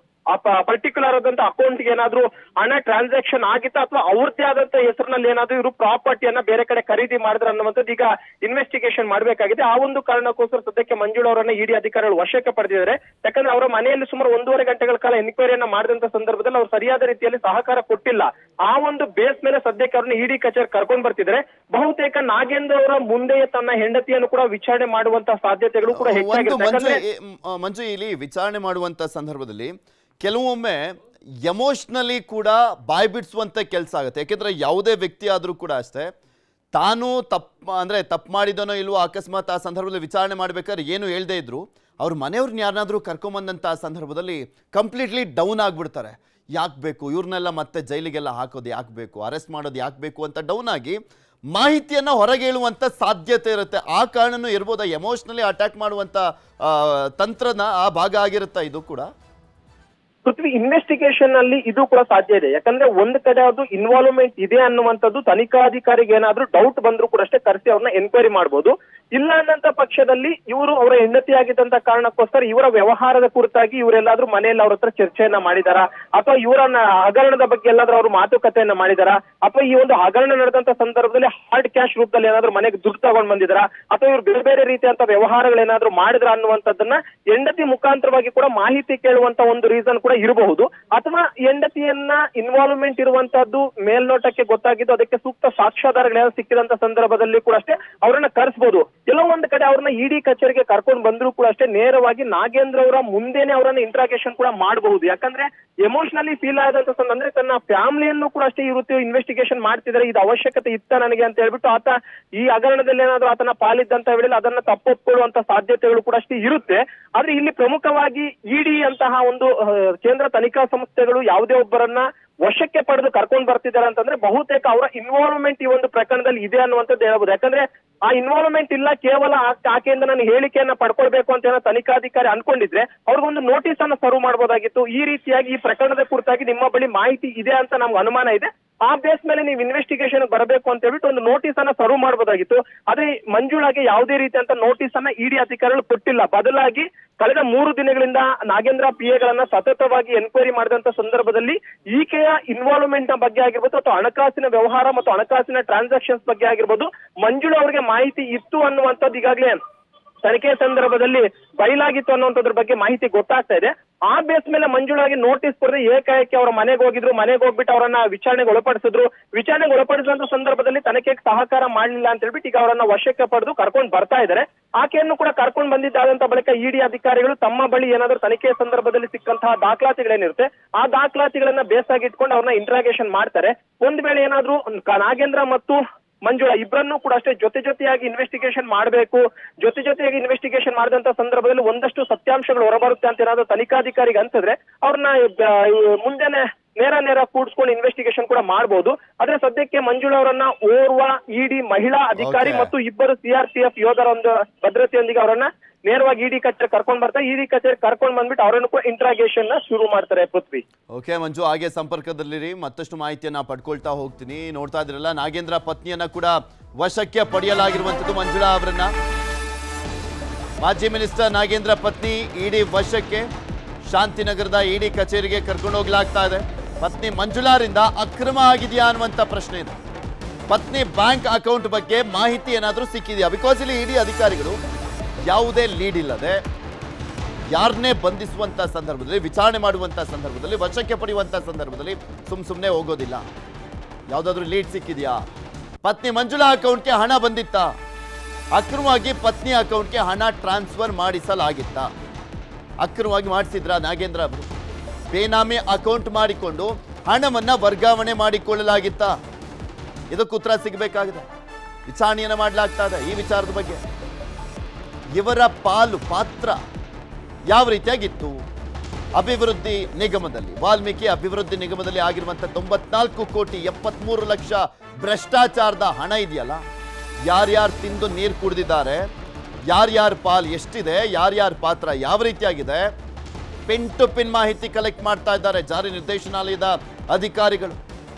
ಪರ್ಟಿಕ್ಯುಲರ್ ಆದಂತ ಅಕೌಂಟ್ಗೆ ಏನಾದ್ರು ಹಣ ಟ್ರಾನ್ಸಾಕ್ಷನ್ ಆಗಿತ್ತಾ ಅಥವಾ ಅವ್ರದ್ದೇ ಆದಂತ ಹೆಸರಿನಲ್ಲಿ ಏನಾದ್ರು ಇವರು ಪ್ರಾಪರ್ಟಿಯನ್ನ ಬೇರೆ ಕಡೆ ಖರೀದಿ ಮಾಡಿದ್ರೆ ಅನ್ನುವಂಥದ್ದು ಈಗ ಇನ್ವೆಸ್ಟಿಗೇಷನ್ ಮಾಡಬೇಕಾಗಿದೆ. ಆ ಒಂದು ಕಾರಣಕ್ಕೋಸ್ಕರ ಸದ್ಯಕ್ಕೆ ಮಂಜುಳಾ ಅವರನ್ನ ಇಡಿ ಅಧಿಕಾರಿಗಳು ವಶಕ್ಕೆ ಪಡೆದಿದ್ದಾರೆ. ಯಾಕಂದ್ರೆ ಅವರ ಮನೆಯಲ್ಲಿ ಸುಮಾರು 1.5 ಗಂಟೆಗಳ ಕಾಲ ಎನ್ಕ್ವೈರಿಯನ್ನ ಮಾಡಿದಂತ ಸಂದರ್ಭದಲ್ಲಿ ಅವರು ಸರಿಯಾದ ರೀತಿಯಲ್ಲಿ ಸಹಕಾರ ಕೊಟ್ಟಿಲ್ಲ. ಆ ಒಂದು ಬೇಸ್ ಮೇಲೆ ಸದ್ಯಕ್ಕೆ ಅವ್ರನ್ನ ಇಡಿ ಕಚೇರಿ ಕರ್ಕೊಂಡು ಬರ್ತಿದ್ದಾರೆ. ಬಹುತೇಕ ನಾಗೇಂದ್ರ ಅವರ ಮುಂದೆ ತನ್ನ ಹೆಂಡತಿಯನ್ನು ಕೂಡ ವಿಚಾರಣೆ ಮಾಡುವಂತಹ ಸಾಧ್ಯತೆಗಳು ಕೂಡ ಹೆಚ್ಚಾಗಿದೆ. ಮಂಜು, ಇಲ್ಲಿ ವಿಚಾರಣೆ ಮಾಡುವಂತ ಸಂದರ್ಭದಲ್ಲಿ ಕೆಲವೊಮ್ಮೆ ಎಮೋಷ್ನಲಿ ಕೂಡ ಬಾಯ್ ಬಿಡಿಸುವಂತ ಕೆಲಸ ಆಗುತ್ತೆ. ಯಾಕೆಂದ್ರೆ ಯಾವುದೇ ವ್ಯಕ್ತಿ ಆದ್ರೂ ಕೂಡ ಅಷ್ಟೇ, ತಾನು ತಪ್ಪು ಮಾಡಿದನೋ ಇಲ್ವೋ ಅಕಸ್ಮಾತ್ ಆ ಸಂದರ್ಭದಲ್ಲಿ ವಿಚಾರಣೆ ಮಾಡ್ಬೇಕಾದ್ರೆ ಏನು ಹೇಳ್ದೇ ಇದ್ರು ಅವ್ರ ಮನೆಯವ್ರನ್ನ ಯಾರನ್ನಾದ್ರೂ ಕರ್ಕೊಂಬಂದಂತ ಸಂದರ್ಭದಲ್ಲಿ ಕಂಪ್ಲೀಟ್ಲಿ ಡೌನ್ ಆಗ್ಬಿಡ್ತಾರೆ. ಯಾಕೆ ಬೇಕು ಇವ್ರನ್ನೆಲ್ಲ ಮತ್ತೆ ಜೈಲಿಗೆಲ್ಲ ಹಾಕೋದು, ಯಾಕೆ ಬೇಕು ಅರೆಸ್ಟ್ ಮಾಡೋದು, ಯಾಕೆ ಬೇಕು ಅಂತ ಡೌನ್ ಆಗಿ ಮಾಹಿತಿಯನ್ನ ಹೊರಗೆ ಹೇಳುವಂತ ಸಾಧ್ಯತೆ ಇರುತ್ತೆ. ಆ ಕಾರಣನೂ ಇರ್ಬೋದಾ, ಎಮೋಷ್ನಲಿ ಅಟ್ಯಾಕ್ ಮಾಡುವಂತ ತಂತ್ರನ ಆ ಭಾಗ ಆಗಿರುತ್ತಾ ಇದು ಕೂಡ? ಪೃಥ್ವಿ, ಇನ್ವೆಸ್ಟಿಗೇಷನ್ ಅಲ್ಲಿ ಇದು ಕೂಡ ಸಾಧ್ಯ ಇದೆ. ಯಾಕಂದ್ರೆ ಒಂದ್ ಕಡೆ ಅದು ಇನ್ವಾಲ್ವ್ಮೆಂಟ್ ಇದೆ ಅನ್ನುವಂಥದ್ದು ತನಿಖಾಧಿಕಾರಿಗೆ ಏನಾದ್ರೂ ಡೌಟ್ ಬಂದ್ರು ಕೂಡ ಅಷ್ಟೇ ಕರೆಸಿ ಅವ್ರನ್ನ ಎನ್ಕ್ವೈರಿ ಮಾಡಬಹುದು. ಇಲ್ಲ ಅನ್ನಂತ ಪಕ್ಷದಲ್ಲಿ ಇವರು ಅವರ ಹೆಂಡತಿ ಆಗಿದ್ದಂತ ಕಾರಣಕ್ಕೋಸ್ಕರ ಇವರ ವ್ಯವಹಾರದ ಕುರಿತಾಗಿ ಇವರೆಲ್ಲಾದ್ರೂ ಮನೆಯಲ್ಲಿ ಅವ್ರ ಹತ್ರ ಚರ್ಚೆಯನ್ನ ಮಾಡಿದಾರ, ಅಥವಾ ಇವರ ಹಗರಣದ ಬಗ್ಗೆ ಎಲ್ಲಾದ್ರೂ ಅವರು ಮಾತುಕತೆಯನ್ನ ಮಾಡಿದಾರ, ಅಥವಾ ಈ ಒಂದು ಹಗರಣ ನಡೆದಂತ ಸಂದರ್ಭದಲ್ಲಿ ಹಾರ್ಡ್ ಕ್ಯಾಶ್ ರೂಪದಲ್ಲಿ ಏನಾದ್ರೂ ಮನೆಗೆ ದುಡ್ಡು ತಗೊಂಡ್ ಬಂದಿದಾರ, ಅಥವಾ ಇವ್ರು ಬೇರೆ ಬೇರೆ ರೀತಿಯಂತ ವ್ಯವಹಾರಗಳೇನಾದ್ರೂ ಮಾಡಿದ್ರ ಅನ್ನುವಂಥದ್ದನ್ನ ಹೆಂಡತಿ ಮುಖಾಂತರವಾಗಿ ಕೂಡ ಮಾಹಿತಿ ಕೇಳುವಂತ ಒಂದು ರೀಸನ್ ಕೂಡ ಇರಬಹುದು. ಅಥವಾ ಹೆಂಡತಿಯನ್ನ ಇನ್ವಾಲ್ವ್ಮೆಂಟ್ ಇರುವಂತದ್ದು ಮೇಲ್ನೋಟಕ್ಕೆ ಗೊತ್ತಾಗಿದ್ದು ಅದಕ್ಕೆ ಸೂಕ್ತ ಸಾಕ್ಷ್ಯಾಧಾರಗಳೇನೋ ಸಿಕ್ಕಿದಂತ ಸಂದರ್ಭದಲ್ಲಿ ಕೂಡ ಅಷ್ಟೇ ಅವರನ್ನ ಕರೆಸಬಹುದು. ಕೆಲವೊಂದು ಕಡೆ ಅವ್ರನ್ನ ಇಡಿ ಕಚೇರಿಗೆ ಕರ್ಕೊಂಡು ಬಂದ್ರು ಕೂಡ ಅಷ್ಟೇ ನೇರವಾಗಿ ನಾಗೇಂದ್ರ ಅವರ ಮುಂದೆನೆ ಅವರನ್ನ ಇಂಟ್ರಾಗೇಷನ್ ಕೂಡ ಮಾಡಬಹುದು. ಯಾಕಂದ್ರೆ ಎಮೋಷನಲಿ ಫೀಲ್ ಆದಂತ ಅಂದ್ರೆ ತನ್ನ ಫ್ಯಾಮಿಲಿಯನ್ನು ಕೂಡ ಅಷ್ಟೇ ಇರುತ್ತೆ ಇನ್ವೆಸ್ಟಿಗೇಷನ್ ಮಾಡ್ತಿದ್ದಾರೆ, ಇದು ಅವಶ್ಯಕತೆ ಇತ್ತ ನನಗೆ ಅಂತ ಹೇಳ್ಬಿಟ್ಟು ಆತ ಈ ಹಗರಣದಲ್ಲಿ ಏನಾದ್ರು ಆತನ ಪಾಲಿದ್ದಂತ ವೇಳೆಯಲ್ಲಿ ಅದನ್ನ ತಪ್ಪೊಪ್ಕೊಳ್ಳುವಂತ ಸಾಧ್ಯತೆಗಳು ಕೂಡ ಅಷ್ಟೇ ಇರುತ್ತೆ. ಆದ್ರೆ ಇಲ್ಲಿ ಪ್ರಮುಖವಾಗಿ ಇಡಿ ಅಂತಹ ಒಂದು ಕೇಂದ್ರ ತನಿಖಾ ಸಂಸ್ಥೆಗಳು ಯಾವುದೇ ಒಬ್ಬರನ್ನ ವಶಕ್ಕೆ ಪಡೆದು ಕರ್ಕೊಂಡು ಬರ್ತಿದ್ದಾರೆ ಅಂತಂದ್ರೆ ಬಹುತೇಕ ಅವರ ಇನ್ವಾಲ್ವ್ಮೆಂಟ್ ಈ ಒಂದು ಪ್ರಕರಣದಲ್ಲಿ ಇದೆ ಅನ್ನುವಂಥದ್ದು ಹೇಳ್ಬೋದು. ಯಾಕಂದ್ರೆ ಆ ಇನ್ವಾಲ್ವ್ಮೆಂಟ್ ಇಲ್ಲ, ಕೇವಲ ಆಕೆಯಿಂದ ನಾನು ಹೇಳಿಕೆಯನ್ನ ಪಡ್ಕೊಳ್ಬೇಕು ಅಂತ ಏನೋ ತನಿಖಾಧಿಕಾರಿ ಅನ್ಕೊಂಡಿದ್ರೆ ಅವ್ರಿಗೊಂದು ನೋಟಿಸ್ ಅನ್ನ ಸರ್ವ್ ಮಾಡಬಹುದಾಗಿತ್ತು. ಈ ರೀತಿಯಾಗಿ ಈ ಪ್ರಕರಣದ ಕುರಿತಾಗಿ ನಿಮ್ಮ ಬಳಿ ಮಾಹಿತಿ ಇದೆ ಅಂತ ನಮ್ಗೆ ಅನುಮಾನ ಇದೆ, ಆ ಬೇಸ್ ಮೇಲೆ ನೀವು ಇನ್ವೆಸ್ಟಿಗೇಷನ್ ಬರಬೇಕು ಅಂತ ಹೇಳ್ಬಿಟ್ಟು ಒಂದು ನೋಟಿಸ್ ಅನ್ನ ಸರ್ವ್ ಮಾಡಬಹುದಾಗಿತ್ತು. ಆದ್ರೆ ಮಂಜುಳಾಗೆ ಯಾವುದೇ ರೀತಿಯಂತ ನೋಟಿಸ್ ಅನ್ನ ಇಡಿ ಅಧಿಕಾರಿಗಳು ಕೊಟ್ಟಿಲ್ಲ. ಬದಲಾಗಿ ಕಳೆದ 3 ದಿನಗಳಿಂದ ನಾಗೇಂದ್ರ PA ಸತತವಾಗಿ ಎನ್ಕ್ವೈರಿ ಮಾಡಿದಂತ ಸಂದರ್ಭದಲ್ಲಿ ಈಕೆಯ ಇನ್ವಾಲ್ವ್ಮೆಂಟ್ ನ ಬಗ್ಗೆ ಆಗಿರ್ಬೋದು ಅಥವಾ ಹಣಕಾಸಿನ ವ್ಯವಹಾರ ಮತ್ತು ಹಣಕಾಸಿನ ಟ್ರಾನ್ಸಾಕ್ಷನ್ಸ್ ಬಗ್ಗೆ ಆಗಿರ್ಬೋದು ಮಂಜುಳಾ ಅವರಿಗೆ ಮಾಹಿತಿ ಇತ್ತು ಅನ್ನುವಂಥದ್ದು ಈಗಾಗಲೇ ತನಿಖೆ ಸಂದರ್ಭದಲ್ಲಿ ಬಯಲಾಗಿತ್ತು ಅನ್ನುವಂಥದ್ರ ಬಗ್ಗೆ ಮಾಹಿತಿ ಗೊತ್ತಾಗ್ತಾ ಇದೆ. ಆ ಬೇಸ್ ಮೇಲೆ ಮಂಜುಳಾಗೆ ನೋಟಿಸ್ ಕೊಡದೆ ಏಕಾಏಕಿ ಅವರ ಮನೆಗೆ ಹೋಗಿದ್ರು, ಮನೆಗೆ ಹೋಗ್ಬಿಟ್ಟು ಅವರನ್ನ ವಿಚಾರಣೆಗೆ ಒಳಪಡಿಸಿದ್ರು. ವಿಚಾರಣೆಗೆ ಒಳಪಡಿಸಿದಂತ ಸಂದರ್ಭದಲ್ಲಿ ತನಿಖೆಗೆ ಸಹಕಾರ ಮಾಡಲಿಲ್ಲ ಅಂತ ಹೇಳ್ಬಿಟ್ಟು ಈಗ ಅವರನ್ನ ವಶಕ್ಕೆ ಪಡೆದು ಕರ್ಕೊಂಡು ಬರ್ತಾ ಇದ್ದಾರೆ. ಆಕೆಯನ್ನು ಕೂಡ ಕರ್ಕೊಂಡು ಬಂದಿದ್ದಾದಂತ ಬಳಿಕ ಇಡಿ ಅಧಿಕಾರಿಗಳು ತಮ್ಮ ಬಳಿ ಏನಾದ್ರೂ ತನಿಖೆ ಸಂದರ್ಭದಲ್ಲಿ ಸಿಕ್ಕಂತಹ ದಾಖಲಾತಿಗಳೇನಿರುತ್ತೆ ಆ ದಾಖಲಾತಿಗಳನ್ನ ಬೇಸ್ ಆಗಿ ಇಟ್ಕೊಂಡು ಅವ್ರನ್ನ ಇಂಟ್ರಾಗೇಷನ್ ಮಾಡ್ತಾರೆ. ಒಂದ್ ವೇಳೆ ಏನಾದ್ರೂ ನಾಗೇಂದ್ರ ಮತ್ತು ಮಂಜುಳಾ ಇಬ್ಬರನ್ನೂ ಕೂಡ ಅಷ್ಟೇ ಜೊತೆಯಾಗಿ ಇನ್ವೆಸ್ಟಿಗೇಷನ್ ಮಾಡಬೇಕು, ಜೊತೆಯಾಗಿ ಇನ್ವೆಸ್ಟಿಗೇಷನ್ ಮಾಡಿದಂತ ಸಂದರ್ಭದಲ್ಲಿ ಒಂದಷ್ಟು ಸತ್ಯಾಂಶಗಳು ಹೊರಬರುತ್ತೆ ಅಂತ ಏನಾದ್ರು ತನಿಖಾಧಿಕಾರಿಗೆ ಅನ್ಸಿದ್ರೆ ಅವ್ರನ್ನ ಮುಂದೆನೆ ನೇರ ಕೂಡಿಸ್ಕೊಂಡು ಇನ್ವೆಸ್ಟಿಗೇಷನ್ ಕೂಡ ಮಾಡಬಹುದು. ಆದ್ರೆ ಸದ್ಯಕ್ಕೆ ಮಂಜುಳಾ ಅವರನ್ನ ಓರ್ವ ಇಡಿ ಮಹಿಳಾ ಅಧಿಕಾರಿ ಮತ್ತು ಇಬ್ಬರು CRPF ಯೋಧರ ಒಂದು ಭದ್ರತೆಯೊಂದಿಗೆ ಅವರನ್ನ ನೇರವಾಗಿ ಇಡಿ ಕಚೇರಿ ಕರ್ಕೊಂಡು ಬರ್ತಾರೆ. ಇಡಿ ಕಚೇರಿ ಕರ್ಕೊಂಡು ಬಂದ್ಬಿಟ್ಟು ಅವರನ್ನು ಕೂಡ ಇಂಟ್ರಾಗೇಷನ್ ಶುರು ಮಾಡ್ತಾರೆ. ಪೃಥ್ವಿ, ಓಕೆ ಮಂಜು, ಹಾಗೆ ಸಂಪರ್ಕದಲ್ಲಿರಿ, ಮತ್ತಷ್ಟು ಮಾಹಿತಿಯನ್ನ ಪಡ್ಕೊಳ್ತಾ ಹೋಗ್ತೀನಿ. ನೋಡ್ತಾ ಇದ್ರಲ್ಲ, ನಾಗೇಂದ್ರ ಪತ್ನಿಯನ್ನ ಕೂಡ ವಶಕ್ಕೆ ಪಡೆಯಲಾಗಿರುವಂತದ್ದು ಮಂಜುಳಾ ಅವರನ್ನ. ಮಾಜಿ ಮಿನಿಸ್ಟರ್ ನಾಗೇಂದ್ರ ಪತ್ನಿ ಇಡಿ ವಶಕ್ಕೆ ಶಾಂತಿನಗರದ ಇಡಿ ಕಚೇರಿಗೆ ಕರ್ಕೊಂಡು ಹೋಗ್ಲಾಗ್ತಾ ಇದೆ. ಪತ್ನಿ ಮಂಜುಳಾರಿಂದ ಅಕ್ರಮ ಆಗಿದೆಯಾ ಅನ್ನುವಂಥ ಪ್ರಶ್ನೆ ಇದೆ. ಪತ್ನಿ ಬ್ಯಾಂಕ್ ಅಕೌಂಟ್ ಬಗ್ಗೆ ಮಾಹಿತಿ ಏನಾದರೂ ಸಿಕ್ಕಿದೆಯಾ? ಬಿಕಾಸ್ ಇಲ್ಲಿ ಇಡಿ ಅಧಿಕಾರಿಗಳು ಯಾವುದೇ ಲೀಡ್ ಇಲ್ಲದೆ ಯಾರನ್ನೇ ಬಂಧಿಸುವಂಥ ಸಂದರ್ಭದಲ್ಲಿ, ವಿಚಾರಣೆ ಮಾಡುವಂಥ ಸಂದರ್ಭದಲ್ಲಿ, ವಶಕ್ಕೆ ಪಡೆಯುವಂಥ ಸಂದರ್ಭದಲ್ಲಿ ಸುಮ್ಮನೆ ಹೋಗೋದಿಲ್ಲ. ಯಾವುದಾದ್ರೂ ಲೀಡ್ ಸಿಕ್ಕಿದೆಯಾ? ಪತ್ನಿ ಮಂಜುಳಾ ಅಕೌಂಟ್ಗೆ ಹಣ ಬಂದಿತ್ತಾ? ಅಕ್ರಮವಾಗಿ ಪತ್ನಿ ಅಕೌಂಟ್ಗೆ ಹಣ ಟ್ರಾನ್ಸ್ಫರ್ ಮಾಡಿಸಲಾಗಿತ್ತಾ? ಅಕ್ರಮವಾಗಿ ಮಾಡಿಸಿದ್ರ ನಾಗೇಂದ್ರ ಅವರು? ಬೇನಾಮಿ ಅಕೌಂಟ್ ಮಾಡಿಕೊಂಡು ಹಣವನ್ನ ವರ್ಗಾವಣೆ ಮಾಡಿಕೊಳ್ಳಲಾಗಿತ್ತ? ಇದಕ್ಕೆ ಉತ್ತರ ಸಿಗಬೇಕಾಗಿದೆ. ವಿಚಾರಣೆಯನ್ನ ಮಾಡಲಾಗ್ತಾ ಇದೆ ಈ ವಿಚಾರದ ಬಗ್ಗೆ. ಇವರ ಪಾತ್ರ ಯಾವ ರೀತಿಯಾಗಿತ್ತು? ಅಭಿವೃದ್ಧಿ ನಿಗಮದಲ್ಲಿ, ವಾಲ್ಮೀಕಿ ಅಭಿವೃದ್ಧಿ ನಿಗಮದಲ್ಲಿ ಆಗಿರುವಂತಹ 94,73,00,000 ಭ್ರಷ್ಟಾಚಾರದ ಹಣ ಇದೆಯಲ್ಲ, ಯಾರ್ಯಾರು ತಿಂದು ನೀರು ಕುಡಿದಿದ್ದಾರೆ, ಯಾರ್ಯಾರ ಪಾಲ್ ಎಷ್ಟಿದೆ, ಯಾರ್ಯಾರ ಪಾತ್ರ ಯಾವ ರೀತಿಯಾಗಿದೆ, ಪಿನ್ ಟು ಪಿನ್ ಮಾಹಿತಿ ಕಲೆಕ್ಟ್ ಮಾಡ್ತಾ ಇದ್ದಾರೆ ಜಾರಿ ನಿರ್ದೇಶನಾಲಯದ ಅಧಿಕಾರಿಗಳು.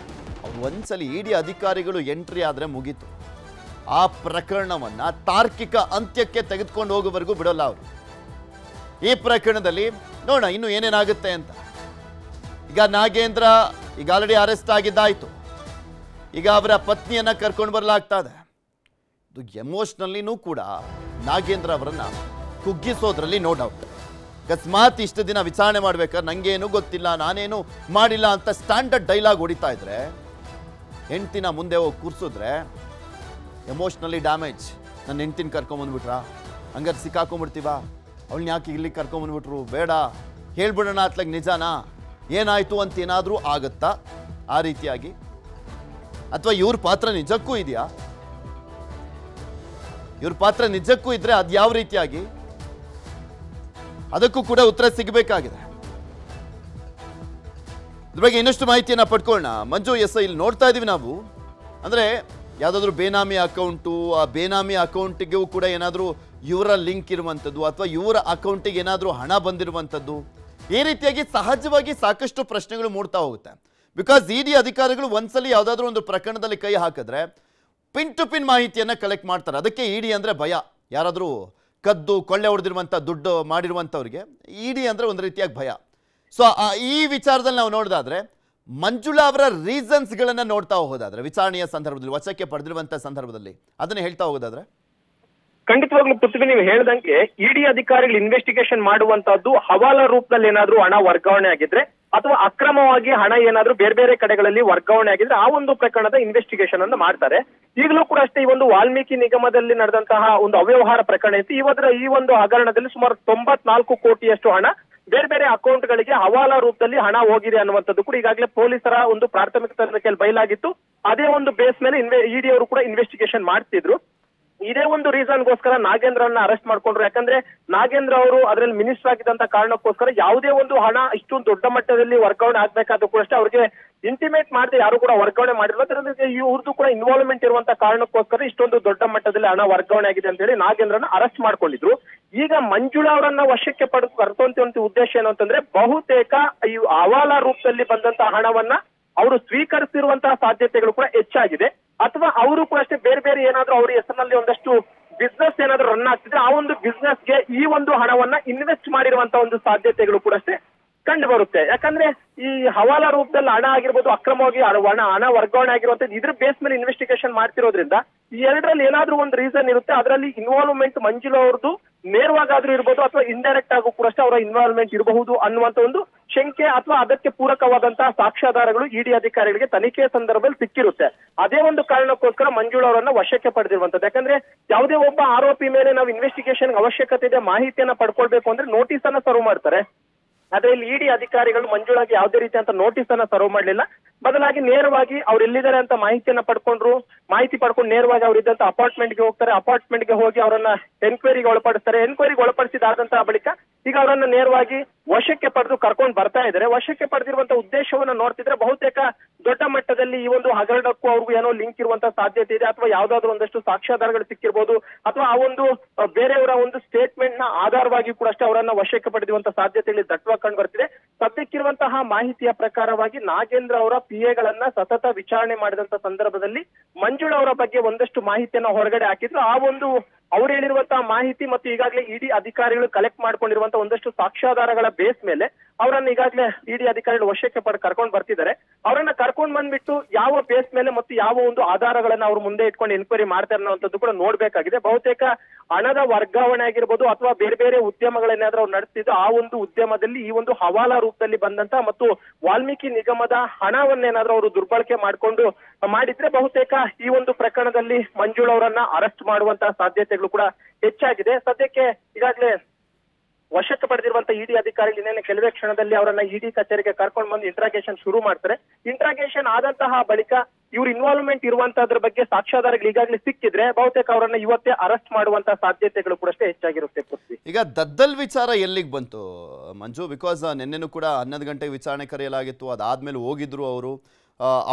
ಅವ್ರು ಒಂದ್ಸಲಿ ಇಡಿ ಅಧಿಕಾರಿಗಳು ಎಂಟ್ರಿ ಆದ್ರೆ ಮುಗೀತು. ಆ ಪ್ರಕರಣವನ್ನ ತಾರ್ಕಿಕ ಅಂತ್ಯಕ್ಕೆ ತೆಗೆದುಕೊಂಡು ಹೋಗುವವರೆಗೂ ಬಿಡೋಲ್ಲ ಅವರು. ಈ ಪ್ರಕರಣದಲ್ಲಿ ನೋಡೋಣ ಇನ್ನು ಏನೇನಾಗುತ್ತೆ ಅಂತ. ಈಗ ನಾಗೇಂದ್ರ ಈಗ ಆಲ್ರೆಡಿ ಅರೆಸ್ಟ್ ಆಗಿದ್ದಾಯ್ತು. ಈಗ ಅವರ ಪತ್ನಿಯನ್ನ ಕರ್ಕೊಂಡು ಬರಲಾಗ್ತಾ ಇದೆ. ಇದು ಎಮೋಷನಲ್ಲಿನೂ ಕೂಡ ನಾಗೇಂದ್ರ ಅವರನ್ನ ಕುಗ್ಗಿಸೋದ್ರಲ್ಲಿ ನೋ ಡೌಟ್. ಅಕಸ್ಮಾತ್ ಇಷ್ಟು ದಿನ ವಿಚಾರಣೆ ಮಾಡ್ಬೇಕಾದ್ರೆ ನಂಗೇನು ಗೊತ್ತಿಲ್ಲ, ನಾನೇನು ಮಾಡಿಲ್ಲ ಅಂತ ಸ್ಟ್ಯಾಂಡರ್ಡ್ ಡೈಲಾಗ್ ಹೊಡಿತಾ ಇದ್ರೆ, ಹೆಂಡ್ತಿನ ಮುಂದೆ ಹೋಗಿ ಕೂರಿಸಿದ್ರೆ ಎಮೋಷ್ನಲಿ ಡ್ಯಾಮೇಜ್. ನನ್ನ ಹೆಂಡ್ತಿನ ಕರ್ಕೊಂಬಂದ್ಬಿಟ್ರಾ, ಹಂಗಾರೆ ಸಿಕ್ಕಾಕೊಂಡ್ಬಿಡ್ತೀವ, ಅವಳನ್ನ ಯಾಕೆ ಇಲ್ಲಿ ಕರ್ಕೊಂಬಂದ್ಬಿಟ್ರು, ಬೇಡ ಹೇಳ್ಬಿಡೋಣ ಅತ್ಲಾಗ ನಿಜಾನಾ, ಏನಾಯ್ತು ಅಂತ ಏನಾದರೂ ಆಗುತ್ತಾ ಆ ರೀತಿಯಾಗಿ? ಅಥವಾ ಇವ್ರ ಪಾತ್ರ ನಿಜಕ್ಕೂ ಇದೆಯಾ? ಇವ್ರ ಪಾತ್ರ ನಿಜಕ್ಕೂ ಇದ್ರೆ ಅದು ಯಾವ ರೀತಿಯಾಗಿ, ಅದಕ್ಕೂ ಕೂಡ ಉತ್ತರ ಸಿಗಬೇಕಾಗಿದೆ. ಇದ್ರ ಬಗ್ಗೆ ಇನ್ನಷ್ಟು ಮಾಹಿತಿಯನ್ನ ಪಡ್ಕೊಳ್ಳೋಣ. ಮಂಜು, ಇಲ್ಲಿ ನೋಡ್ತಾ ಇದೀವಿ ನಾವು, ಅಂದ್ರೆ ಯಾವುದಾದ್ರೂ ಬೇನಾಮಿ ಅಕೌಂಟು, ಆ ಬೇನಾಮಿ ಅಕೌಂಟಿಗೂ ಕೂಡ ಏನಾದರೂ ಇವರ ಲಿಂಕ್ ಇರುವಂಥದ್ದು ಅಥವಾ ಇವರ ಅಕೌಂಟಿಗೆ ಏನಾದರೂ ಹಣ ಬಂದಿರುವಂಥದ್ದು, ಈ ರೀತಿಯಾಗಿ ಸಹಜವಾಗಿ ಸಾಕಷ್ಟು ಪ್ರಶ್ನೆಗಳು ಮೂಡ್ತಾ ಹೋಗುತ್ತೆ. ಬಿಕಾಸ್ ಇಡಿ ಅಧಿಕಾರಿಗಳು ಒಂದ್ಸಲಿ ಯಾವುದಾದ್ರೂ ಒಂದು ಪ್ರಕರಣದಲ್ಲಿ ಕೈ ಹಾಕಿದ್ರೆ ಪಿನ್ ಟು ಪಿನ್ ಮಾಹಿತಿಯನ್ನು ಕಲೆಕ್ಟ್ ಮಾಡ್ತಾರೆ. ಅದಕ್ಕೆ ಇಡಿ ಅಂದರೆ ಭಯ. ಯಾರಾದರೂ ಕದ್ದು ಕೊಳ್ಳೆ ಹೊಡೆದಿರುವಂಥ ದುಡ್ಡು ಮಾಡಿರುವಂಥವ್ರಿಗೆ ಇಡಿ ಅಂದರೆ ಒಂದು ರೀತಿಯಾಗಿ ಭಯ. ಸೊ ಈ ವಿಚಾರದಲ್ಲಿ ನಾವು ನೋಡೋದಾದ್ರೆ ಮಂಜುಳಾ ಅವರ ರೀಸನ್ಸ್ಗಳನ್ನು ನೋಡ್ತಾ ಹೋಗೋದಾದ್ರೆ, ವಿಚಾರಣೆಯ ಸಂದರ್ಭದಲ್ಲಿ, ವಶಕ್ಕೆ ಪಡೆದಿರುವಂಥ ಸಂದರ್ಭದಲ್ಲಿ ಅದನ್ನ ಹೇಳ್ತಾ ಹೋಗೋದಾದ್ರೆ, ಖಂಡಿತವಾಗ್ಲೂ ಪೃಥ್ವಿ ನೀವು ಹೇಳ್ದಂಗೆ ಇಡಿ ಅಧಿಕಾರಿಗಳು ಇನ್ವೆಸ್ಟಿಗೇಷನ್ ಮಾಡುವಂತದ್ದು ಹವಾಲಾ ರೂಪದಲ್ಲಿ ಏನಾದ್ರೂ ಹಣ ವರ್ಗಾವಣೆ ಆಗಿದ್ರೆ ಅಥವಾ ಅಕ್ರಮವಾಗಿ ಹಣ ಏನಾದ್ರೂ ಬೇರೆ ಬೇರೆ ಕಡೆಗಳಲ್ಲಿ ವರ್ಗಾವಣೆ ಆಗಿದ್ರೆ ಆ ಒಂದು ಪ್ರಕರಣದ ಇನ್ವೆಸ್ಟಿಗೇಷನ್ ಅನ್ನು ಮಾಡ್ತಾರೆ. ಈಗಲೂ ಕೂಡ ಅಷ್ಟೇ, ಈ ಒಂದು ವಾಲ್ಮೀಕಿ ನಿಗಮದಲ್ಲಿ ನಡೆದಂತಹ ಒಂದು ಅವ್ಯವಹಾರ ಪ್ರಕರಣ ಇತ್ತು. ಈ ಒಂದು ಹಗರಣದಲ್ಲಿ ಸುಮಾರು 94 ಕೋಟಿಯಷ್ಟು ಹಣ ಬೇರೆ ಬೇರೆ ಅಕೌಂಟ್ಗಳಿಗೆ ಹವಾಲಾ ರೂಪದಲ್ಲಿ ಹಣ ಹೋಗಿದೆ ಅನ್ನುವಂಥದ್ದು ಕೂಡ ಈಗಾಗಲೇ ಪೊಲೀಸರ ಒಂದು ಪ್ರಾಥಮಿಕ ತನಿಖೆಯಲ್ಲಿ ಬಯಲಾಗಿತ್ತು. ಅದೇ ಒಂದು ಬೇಸ್ ಮೇಲೆ ಇಡಿ ಅವರು ಕೂಡ ಇನ್ವೆಸ್ಟಿಗೇಷನ್ ಮಾಡ್ತಿದ್ರು. ಇದೇ ಒಂದು ರೀಸನ್ಗೋಸ್ಕರ ನಾಗೇಂದ್ರನ್ನ ಅರೆಸ್ಟ್ ಮಾಡ್ಕೊಂಡ್ರು. ಯಾಕಂದ್ರೆ ನಾಗೇಂದ್ರ ಅವರು ಅದರಲ್ಲಿ ಮಿನಿಸ್ಟರ್ ಆಗಿದ್ದಂತ ಕಾರಣಕ್ಕೋಸ್ಕರ ಯಾವುದೇ ಒಂದು ಹಣ ಇಷ್ಟೊಂದು ದೊಡ್ಡ ಮಟ್ಟದಲ್ಲಿ ವರ್ಗಾವಣೆ ಆಗ್ಬೇಕಾದ್ರೂ ಕೂಡ ಅಷ್ಟೇ ಅವ್ರಿಗೆ ಇಂಟಿಮೇಟ್ ಮಾಡದೆ ಯಾರು ಕೂಡ ವರ್ಗಾವಣೆ ಮಾಡಿಲ್ಲ. ಇವ್ರದ್ದು ಕೂಡ ಇನ್ವಾಲ್ವ್ಮೆಂಟ್ ಇರುವಂತ ಕಾರಣಕ್ಕೋಸ್ಕರ ಇಷ್ಟೊಂದು ದೊಡ್ಡ ಮಟ್ಟದಲ್ಲಿ ಹಣ ವರ್ಗಾವಣೆ ಆಗಿದೆ ಅಂತ ಹೇಳಿ ನಾಗೇಂದ್ರನ್ನ ಅರೆಸ್ಟ್ ಮಾಡ್ಕೊಂಡಿದ್ರು. ಈಗ ಮಂಜುಳಾ ಅವರನ್ನ ವಶಕ್ಕೆ ಪಡೆದು ಕರ್ತಂತ ಉದ್ದೇಶ ಏನು ಅಂತಂದ್ರೆ, ಬಹುತೇಕ ಈ ಹವಾಲಾ ರೂಪದಲ್ಲಿ ಬಂದಂತಹ ಹಣವನ್ನ ಅವರು ಸ್ವೀಕರಿಸಿರುವಂತಹ ಸಾಧ್ಯತೆಗಳು ಕೂಡ ಹೆಚ್ಚಾಗಿದೆ. ಅಥವಾ ಅವರು ಕೂಡ ಅಷ್ಟೇ ಬೇರೆ ಬೇರೆ ಏನಾದ್ರೂ ಅವ್ರ ಹೆಸರಿನಲ್ಲಿ ಒಂದಷ್ಟು ಬಿಸ್ನೆಸ್ ಏನಾದ್ರೂ ರನ್ ಆಗ್ತಿದ್ರೆ ಆ ಒಂದು ಬಿಸ್ನೆಸ್ಗೆ ಈ ಒಂದು ಹಣವನ್ನ ಇನ್ವೆಸ್ಟ್ ಮಾಡಿರುವಂತಹ ಒಂದು ಸಾಧ್ಯತೆಗಳು ಕೂಡ ಅಷ್ಟೇ ಕಂಡು ಬರುತ್ತೆ. ಯಾಕಂದ್ರೆ ಈ ಹವಾಲಾ ರೂಪದಲ್ಲಿ ಹಣ ಆಗಿರ್ಬೋದು, ಅಕ್ರಮವಾಗಿ ಹಣ ವರ್ಗಾವಣೆ ಆಗಿರುವಂತದ್ದು, ಇದ್ರ ಬೇಸ್ ಮೇಲೆ ಇನ್ವೆಸ್ಟಿಗೇಷನ್ ಮಾಡ್ತಿರೋದ್ರಿಂದ ಈ ಎರಡರಲ್ಲಿ ಏನಾದ್ರೂ ಒಂದು ರೀಸನ್ ಇರುತ್ತೆ. ಅದರಲ್ಲಿ ಇನ್ವಾಲ್ವ್ಮೆಂಟ್ ಮಂಜುಳಾ ಅವ್ರದ್ದು ನೇರವಾಗಾದ್ರೂ ಇರ್ಬೋದು ಅಥವಾ ಇಂಡೈರೆಕ್ಟ್ ಆಗು ಕೂಡ ಅಷ್ಟೇ ಅವರ ಇನ್ವಾಲ್ವ್ಮೆಂಟ್ ಇರಬಹುದು ಅನ್ನುವಂತ ಒಂದು ಶಂಕೆ ಅಥವಾ ಅದಕ್ಕೆ ಪೂರಕವಾದಂತಹ ಸಾಕ್ಷ್ಯಾಧಾರಗಳು ಇಡಿ ಅಧಿಕಾರಿಗಳಿಗೆ ತನಿಖೆಯ ಸಂದರ್ಭದಲ್ಲಿ ಸಿಕ್ಕಿರುತ್ತೆ. ಅದೇ ಒಂದು ಕಾರಣಕ್ಕೋಸ್ಕರ ಮಂಜುಳಾ ಅವರನ್ನ ವಶಕ್ಕೆ ಪಡೆದಿರುವಂತದ್ದು. ಯಾಕಂದ್ರೆ ಯಾವುದೇ ಒಬ್ಬ ಆರೋಪಿ ಮೇಲೆ ನಾವು ಇನ್ವೆಸ್ಟಿಗೇಷನ್ ಅವಶ್ಯಕತೆ ಇದೆ, ಮಾಹಿತಿಯನ್ನ ಪಡ್ಕೊಳ್ಬೇಕು ಅಂದ್ರೆ ನೋಟಿಸ್ ಅನ್ನ ಸರ್ವ್ ಮಾಡ್ತಾರೆ. ಆದ್ರೆ ಇಲ್ಲಿ ಇಡಿ ಅಧಿಕಾರಿಗಳು ಮಂಜುಳಾಗೆ ಯಾವುದೇ ರೀತಿಯಂತ ನೋಟಿಸ್ ಅನ್ನ ಸರ್ವ್ ಮಾಡಲಿಲ್ಲ. ಬದಲಾಗಿ ನೇರವಾಗಿ ಅವ್ರು ಎಲ್ಲಿದ್ದಾರೆ ಅಂತ ಮಾಹಿತಿಯನ್ನ ಪಡ್ಕೊಂಡ್ರು. ಮಾಹಿತಿ ಪಡ್ಕೊಂಡು ನೇರವಾಗಿ ಅವರಿದ್ದಂತ ಅಪಾರ್ಟ್ಮೆಂಟ್ಗೆ ಹೋಗ್ತಾರೆ. ಅಪಾರ್ಟ್ಮೆಂಟ್ಗೆ ಹೋಗಿ ಅವರನ್ನ ಎನ್ಕ್ವೈರಿಗೆ ಒಳಪಡಿಸ್ತಾರೆ. ಎನ್ಕ್ವೈರಿಗೆ ಒಳಪಡಿಸಿದಾದಂತಹ ಬಳಿಕ ಈಗ ಅವರನ್ನ ನೇರವಾಗಿ ವಶಕ್ಕೆ ಪಡೆದು ಕರ್ಕೊಂಡು ಬರ್ತಾ ಇದ್ದಾರೆ. ವಶಕ್ಕೆ ಪಡೆದಿರುವಂತಹ ಉದ್ದೇಶವನ್ನ ನೋಡ್ತಿದ್ರೆ ಬಹುತೇಕ ದೊಡ್ಡ ಮಟ್ಟದಲ್ಲಿ ಈ ಒಂದು ಹಗರಣಕ್ಕೂ ಅವ್ರಿಗೂ ಏನೋ ಲಿಂಕ್ ಇರುವಂತಹ ಸಾಧ್ಯತೆ ಇದೆ. ಅಥವಾ ಯಾವ್ದಾದ್ರು ಒಂದಷ್ಟು ಸಾಕ್ಷ್ಯಾಧಾರಗಳು ಸಿಕ್ಕಿರ್ಬೋದು ಅಥವಾ ಆ ಒಂದು ಬೇರೆಯವರ ಒಂದು ಸ್ಟೇಟ್ಮೆಂಟ್ ನ ಆಧಾರವಾಗಿ ಕೂಡ ಅಷ್ಟೇ ಅವರನ್ನ ವಶಕ್ಕೆ ಪಡೆದಿರುವಂತಹ ಸಾಧ್ಯತೆಯಲ್ಲಿ ದಟ್ಟವಾಗಿ ಕಂಡು ಬರ್ತಿದೆ. ಸದ್ಯಕ್ಕಿರುವಂತಹ ಮಾಹಿತಿಯ ಪ್ರಕಾರವಾಗಿ ನಾಗೇಂದ್ರ ಅವರ ಪಿಎಗಳನ್ನ ಸತತ ವಿಚಾರಣೆ ಮಾಡಿದಂತ ಸಂದರ್ಭದಲ್ಲಿ ಮಂಜುಳಾ ಅವರ ಬಗ್ಗೆ ಒಂದಷ್ಟು ಮಾಹಿತಿಯನ್ನ ಹೊರಗಡೆ ಹಾಕಿದ್ರು. ಆ ಒಂದು ಅವ್ರು ಹೇಳಿರುವಂತಹ ಮಾಹಿತಿ ಮತ್ತು ಈಗಾಗಲೇ ಇಡಿ ಅಧಿಕಾರಿಗಳು ಕಲೆಕ್ಟ್ ಮಾಡ್ಕೊಂಡಿರುವಂತಹ ಒಂದಷ್ಟು ಸಾಕ್ಷ್ಯಾಧಾರಗಳ ಬೇಸ್ ಮೇಲೆ ಅವರನ್ನ ಈಗಾಗಲೇ ಇಡಿ ಅಧಿಕಾರಿಗಳು ವಶಕ್ಕೆ ಕರ್ಕೊಂಡು ಬರ್ತಿದ್ದಾರೆ. ಅವರನ್ನ ಕರ್ಕೊಂಡು ಬಂದ್ಬಿಟ್ಟು ಯಾವ ಬೇಸ್ ಮೇಲೆ ಮತ್ತು ಯಾವ ಒಂದು ಆಧಾರಗಳನ್ನ ಅವ್ರು ಮುಂದೆ ಇಟ್ಕೊಂಡು ಎನ್ಕ್ವೈರಿ ಮಾಡ್ತಾರೆ ಅನ್ನೋಂಥದ್ದು ಕೂಡ ನೋಡ್ಬೇಕಾಗಿದೆ. ಬಹುತೇಕ ಹಣದ ವರ್ಗಾವಣೆ ಆಗಿರ್ಬೋದು ಅಥವಾ ಬೇರೆ ಬೇರೆ ಉದ್ಯಮಗಳೇನಾದ್ರೂ ಅವ್ರು ನಡೆಸ್ತಿದ್ದು ಆ ಒಂದು ಉದ್ಯಮದಲ್ಲಿ ಈ ಒಂದು ಹವಾಲಾ ರೂಪದಲ್ಲಿ ಬಂದಂತ ಮತ್ತು ವಾಲ್ಮೀಕಿ ನಿಗಮದ ಹಣವನ್ನೇನಾದ್ರೂ ಅವರು ದುರ್ಬಳಕೆ ಮಾಡಿಕೊಂಡು ಮಾಡಿದ್ರೆ ಬಹುತೇಕ ಈ ಒಂದು ಪ್ರಕರಣದಲ್ಲಿ ಮಂಜುಳಾ ಅವರನ್ನ ಅರೆಸ್ಟ್ ಮಾಡುವಂತಹ ಸಾಧ್ಯತೆಗಳು ಕೂಡ ಹೆಚ್ಚಾಗಿದೆ. ಸದ್ಯಕ್ಕೆ ಈಗಾಗಲೇ ವಶಕ್ಕೆ ಪಡೆದಿರುವಂತಹ ಇಡಿ ಅಧಿಕಾರಿಗಳು ಇನ್ನೇನು ಕೆಲವೇ ಕ್ಷಣದಲ್ಲಿ ಅವರನ್ನ ಇಡಿ ಕಚೇರಿಗೆ ಕರ್ಕೊಂಡು ಬಂದು ಇಂಟ್ರಾಗೇಷನ್ ಶುರು ಮಾಡ್ತಾರೆ. ಇಂಟ್ರಾಗೇಷನ್ ಆದಂತಹ ಬಳಿಕ ಇವ್ರ ಇನ್ವಾಲ್ವ್ಮೆಂಟ್ ಇರುವಂತದ್ರ ಬಗ್ಗೆ ಸಾಕ್ಷ್ಯಾಧಾರಗಳು ಈಗಾಗಲೇ ಸಿಕ್ಕಿದ್ರೆ ಬಹುತೇಕ ಅವರನ್ನ ಇವತ್ತೇ ಅರೆಸ್ಟ್ ಮಾಡುವಂತಹ ಸಾಧ್ಯತೆಗಳು ಕೂಡ ಅಷ್ಟೇ ಹೆಚ್ಚಾಗಿರುತ್ತೆ ಪೃಥ್ವಿ. ಈಗ ದದ್ದಲ್ ವಿಚಾರ ಎಲ್ಲಿಗೆ ಬಂತು ಮಂಜು? ಬಿಕಾಸ್ ನಿನ್ನೆನೂ ಕೂಡ 11 ಗಂಟೆಗೆ ವಿಚಾರಣೆ ಕರೆಯಲಾಗಿತ್ತು, ಅದಾದ್ಮೇಲೆ ಹೋಗಿದ್ರು ಅವರು.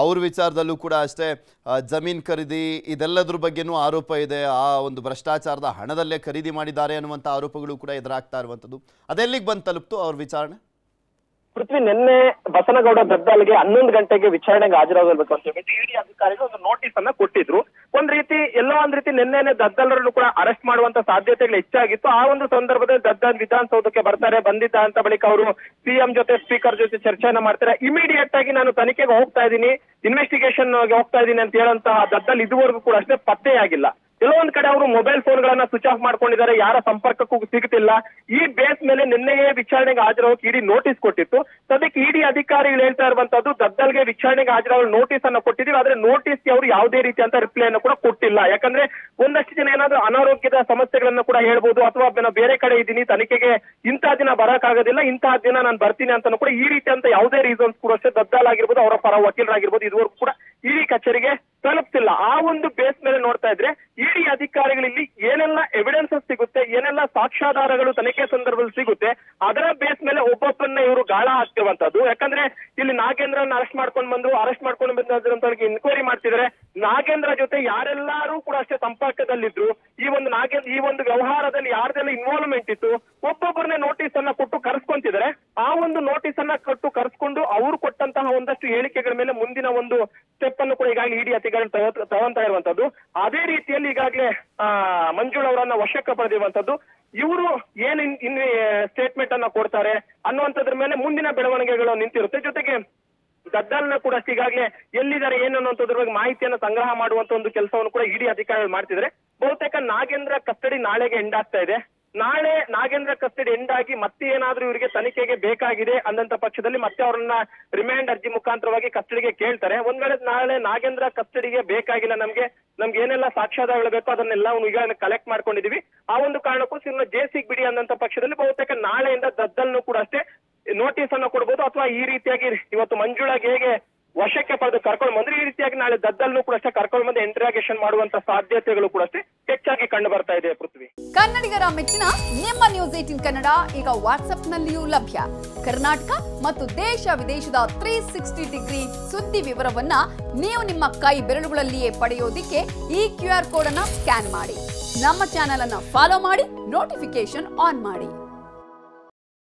ಅವ್ರ ವಿಚಾರದಲ್ಲೂ ಕೂಡ ಅಷ್ಟೇ ಜಮೀನ್ ಖರೀದಿ ಇದೆಲ್ಲದ್ರ ಬಗ್ಗೆನೂ ಆರೋಪ ಇದೆ. ಆ ಒಂದು ಭ್ರಷ್ಟಾಚಾರದ ಹಣದಲ್ಲೇ ಖರೀದಿ ಮಾಡಿದ್ದಾರೆ ಅನ್ನುವಂಥ ಆರೋಪಗಳು ಕೂಡ ಎದುರಾಗ್ತಾ ಇರುವಂಥದ್ದು. ಅದೆಲ್ಲಿಗೆ ಬಂದು ತಲುಪ್ತು ಅವ್ರ ವಿಚಾರಣೆ? ಪೃಥ್ವಿ, ನಿನ್ನೆ ಬಸನಗೌಡ ದದ್ದಾಲ್ಗೆ 11 ಗಂಟೆಗೆ ವಿಚಾರಣೆಗೆ ಹಾಜರಾಗಬೇಕು ಅಂತ ಹೇಳ್ಬಿಟ್ಟು ಇಡಿ ಅಧಿಕಾರಿಗಳು ಒಂದು ನೋಟಿಸ್ ಅನ್ನ ಕೊಟ್ಟಿದ್ರು. ಒಂದ್ ರೀತಿ ನಿನ್ನೆನೆ ದದ್ದಾಲರನ್ನು ಕೂಡ ಅರೆಸ್ಟ್ ಮಾಡುವಂತ ಸಾಧ್ಯತೆಗಳು ಹೆಚ್ಚಾಗಿತ್ತು. ಆ ಒಂದು ಸಂದರ್ಭದಲ್ಲಿ ದದ್ದಾಲ್ ವಿಧಾನಸೌಧಕ್ಕೆ ಬಂದಿದ್ದ ಅಂತ ಬಳಿಕ ಅವರು ಸಿಎಂ ಜೊತೆ ಸ್ಪೀಕರ್ ಜೊತೆ ಚರ್ಚೆಯನ್ನ ಮಾಡ್ತಾರೆ. ಇಮಿಡಿಯೇಟ್ ಆಗಿ ನಾನು ತನಿಖೆಗೆ ಹೋಗ್ತಾ ಇದ್ದೀನಿ, ಇನ್ವೆಸ್ಟಿಗೇಷನ್ ಹೋಗ್ತಾ ಇದ್ದೀನಿ ಅಂತ ಹೇಳಂತಹ ದದ್ದಾಲ್ ಇದುವರೆಗೂ ಕೂಡ ಅಷ್ಟೇ ಪತ್ತೆಯಾಗಿಲ್ಲ. ಎಲ್ಲೋ ಒಂದ್ ಕಡೆ ಅವರು ಮೊಬೈಲ್ ಫೋನ್ಗಳನ್ನ ಸ್ವಿಚ್ ಆಫ್ ಮಾಡ್ಕೊಂಡಿದ್ದಾರೆ, ಯಾರ ಸಂಪರ್ಕಕ್ಕೂ ಸಿಗುತ್ತಿಲ್ಲ. ಈ ಬೇಸ್ ಮೇಲೆ ನಿನ್ನೆಯೇ ವಿಚಾರಣೆಗೆ ಹಾಜರಾಗೋಕೆ ಇಡಿ ನೋಟಿಸ್ ಕೊಟ್ಟಿತ್ತು. ಸದ್ಯಕ್ಕೆ ಇಡಿ ಅಧಿಕಾರಿಗಳು ಹೇಳ್ತಾ ಇರುವಂತದ್ದು ದದ್ದಾಲ್ಗೆ ವಿಚಾರಣೆಗೆ ಹಾಜರಾಗಲು ನೋಟಿಸ್ ಅನ್ನ ಕೊಟ್ಟಿದ್ದೀವಿ, ಆದ್ರೆ ನೋಟಿಸ್ಗೆ ಅವರು ಯಾವುದೇ ರೀತಿಯಂತ ರಿಪ್ಲೈ ಅನ್ನು ಕೂಡ ಕೊಟ್ಟಿಲ್ಲ. ಯಾಕಂದ್ರೆ ಒಂದಷ್ಟು ಜನ ಏನಾದ್ರೂ ಅನಾರೋಗ್ಯದ ಸಮಸ್ಯೆಗಳನ್ನ ಕೂಡ ಹೇಳ್ಬೋದು, ಅಥವಾ ನಾನು ಬೇರೆ ಕಡೆ ಇದ್ದೀನಿ, ತನಿಖೆಗೆ ಇಂತಹ ದಿನ ಬರಕ್ಕಾಗೋದಿಲ್ಲ, ಇಂತಹ ದಿನ ನಾನು ಬರ್ತೀನಿ ಅಂತಾನು ಕೂಡ ಈ ರೀತಿ ಅಂತ ಯಾವುದೇ ರೀಸನ್ಸ್ ಕೂಡ ಅಷ್ಟೇ ದದ್ದಾಲ್ ಆಗಿರ್ಬೋದು, ಅವರ ಪರ ವಕೀಲರಾಗಿರ್ಬೋದು, ಇದುವರೆಗೂ ಕೂಡ ಇಡಿ ಕಚೇರಿಗೆ ತಲುಪ್ತಿಲ್ಲ. ಆ ಒಂದು ಬೇಸ್ ಮೇಲೆ ನೋಡ್ತಾ ಇದ್ರೆ ಇಡಿ ಅಧಿಕಾರಿಗಳಲ್ಲಿ ಏನೆಲ್ಲ ಎವಿಡೆನ್ಸಸ್ ಸಿಗುತ್ತೆ, ಏನೆಲ್ಲ ಸಾಕ್ಷ್ಯಾಧಾರಗಳು ತನಿಖೆ ಸಂದರ್ಭದಲ್ಲಿ ಸಿಗುತ್ತೆ, ಅದರ ಬೇಸ್ ಮೇಲೆ ಒಬ್ಬೊಬ್ಬರನ್ನ ಇವರು ಗಾಳ ಹಾಕ್ತಿರುವಂತದ್ದು. ಯಾಕಂದ್ರೆ ಇಲ್ಲಿ ನಾಗೇಂದ್ರನ್ನ ಅರೆಸ್ಟ್ ಮಾಡ್ಕೊಂಡು ಬಂದಂತ ಇನ್ಕ್ವೈರಿ ಮಾಡ್ತಿದ್ದಾರೆ. ನಾಗೇಂದ್ರ ಜೊತೆ ಯಾರೆಲ್ಲಾರು ಕೂಡ ಅಷ್ಟೇ ಸಂಪರ್ಕದಲ್ಲಿದ್ರು, ಈ ಒಂದು ವ್ಯವಹಾರದಲ್ಲಿ ಯಾರ್ದೆಲ್ಲ ಇನ್ವಾಲ್ವ್ಮೆಂಟ್ ಇತ್ತು, ಒಬ್ಬೊಬ್ಬರನ್ನೇ ನೋಟಿಸ್ ಅನ್ನ ಕೊಟ್ಟು ಕರೆಸ್ಕೊಂತಿದ್ದಾರೆ. ಆ ಒಂದು ನೋಟಿಸ್ ಅನ್ನ ಕೊಟ್ಟು ಕರೆಸ್ಕೊಂಡು ಅವರು ಕೊಟ್ಟಂತಹ ಒಂದಷ್ಟು ಹೇಳಿಕೆಗಳ ಮೇಲೆ ಮುಂದಿನ ಒಂದು ಸ್ಟೆಪ್ ಅನ್ನು ಕೂಡ ಈಗಾಗಲೇ ಇಡಿ ಅಧಿಕಾರಿಗಳು ತಗೊಂತಾ ಇರುವಂತದ್ದು. ಅದೇ ರೀತಿಯಲ್ಲಿ ಈಗಾಗಲೇ ಮಂಜುಳ್ ಅವರನ್ನ ವಶಕ್ಕೆ ಪಡೆದಿರುವಂತದ್ದು. ಇವರು ಏನ್ ಸ್ಟೇಟ್ಮೆಂಟ್ ಅನ್ನ ಕೊಡ್ತಾರೆ ಅನ್ನುವಂಥದ್ರ ಮೇಲೆ ಮುಂದಿನ ಬೆಳವಣಿಗೆಗಳು ನಿಂತಿರುತ್ತೆ. ಜೊತೆಗೆ ದದ್ದಾಲ್ನ ಕೂಡ ಈಗಾಗಲೇ ಎಲ್ಲಿದ್ದಾರೆ ಏನು ಅನ್ನುವಂಥದ್ರ ಬಗ್ಗೆ ಮಾಹಿತಿಯನ್ನು ಸಂಗ್ರಹ ಮಾಡುವಂತ ಒಂದು ಕೆಲಸವನ್ನು ಕೂಡ ಇಡಿ ಅಧಿಕಾರಿಗಳು ಮಾಡ್ತಿದ್ರೆ. ಬಹುತೇಕ ನಾಗೇಂದ್ರ ಕಸ್ಟಡಿ ನಾಳೆಗೆ ಎಂಡ್ ಆಗ್ತಾ ಇದೆ. ನಾಳೆ ನಾಗೇಂದ್ರ ಕಸ್ಟಡಿ ಎಂಡ್ ಆಗಿ ಮತ್ತೆ ಏನಾದ್ರೂ ಇವರಿಗೆ ತನಿಖೆಗೆ ಬೇಕಾಗಿದೆ ಅಂದಂತ ಪಕ್ಷದಲ್ಲಿ ಮತ್ತೆ ಅವರನ್ನ ರಿಮ್ಯಾಂಡ್ ಅರ್ಜಿ ಮುಖಾಂತರವಾಗಿ ಕಸ್ಟಡಿಗೆ ಕೇಳ್ತಾರೆ. ಒಂದ್ ವೇಳೆ ನಾಳೆ ನಾಗೇಂದ್ರ ಕಸ್ಟಡಿಗೆ ಬೇಕಾಗಿಲ್ಲ, ನಮ್ಗೆ ಏನೆಲ್ಲ ಸಾಕ್ಷ್ಯಾಧಾರಗಳು ಬೇಕೋ ಅದನ್ನೆಲ್ಲ ಈಗ ಕಲೆಕ್ಟ್ ಮಾಡ್ಕೊಂಡಿದೀವಿ, ಆ ಒಂದು ಕಾರಣಕ್ಕೂ ಜೇಸಿಗೆ ಬಿಡಿ ಅಂದಂತ ಪಕ್ಷದಲ್ಲಿ ಬಹುತೇಕ ನಾಳೆಯಿಂದ ದದ್ದಲ್ನು ಕೂಡ ಅಷ್ಟೇ ನೋಟಿಸ್ ಅನ್ನು ಕೊಡ್ಬೋದು, ಅಥವಾ ಈ ರೀತಿಯಾಗಿ ಇವತ್ತು ಮಂಜುಳಾಗೆ ಹೇಗೆ ವಶಕ್ಕೆ ಪಡೆದು ಕರ್ಕೊಂಡು ಬಂದ್ರೆ ಈ ರೀತಿಯಾಗಿ ನಾಳೆ ದದ್ದಲ್ನು ಕೂಡ ಅಷ್ಟೇ ಕರ್ಕೊಂಡು ಬಂದು ಇಂಟ್ರಾಗೇಷನ್ ಮಾಡುವಂತ ಸಾಧ್ಯತೆಗಳು ಕೂಡ ಅಷ್ಟೇ ಹೆಚ್ಚಾಗಿ ಕಂಡು ಬರ್ತಾ ಇದೆ. ಪೃಥ್ವಿ, ಕನ್ನಡಿಗರ ಮೆಚ್ಚಿನ ನಿಮ್ಮ ನ್ಯೂಸ್ 18 ಕನ್ನಡ ಈಗ ವಾಟ್ಸ್ಆಪ್ನಲ್ಲಿಯೂ ಲಭ್ಯ. ಕರ್ನಾಟಕ ಮತ್ತು ದೇಶ ವಿದೇಶದ 360 ಡಿಗ್ರಿ ಸುದ್ದಿ ವಿವರವನ್ನ ನೀವು ನಿಮ್ಮ ಕೈ ಬೆರಳುಗಳಲ್ಲಿಯೇ ಪಡೆಯೋದಿಕ್ಕೆ ಈ QR ಕೋಡ್ ಅನ್ನ ಸ್ಕ್ಯಾನ್ ಮಾಡಿ. ನಮ್ಮ ಚಾನೆಲ್ ಅನ್ನ ಫಾಲೋ ಮಾಡಿ, ನೋಟಿಫಿಕೇಶನ್ ಆನ್ ಮಾಡಿ.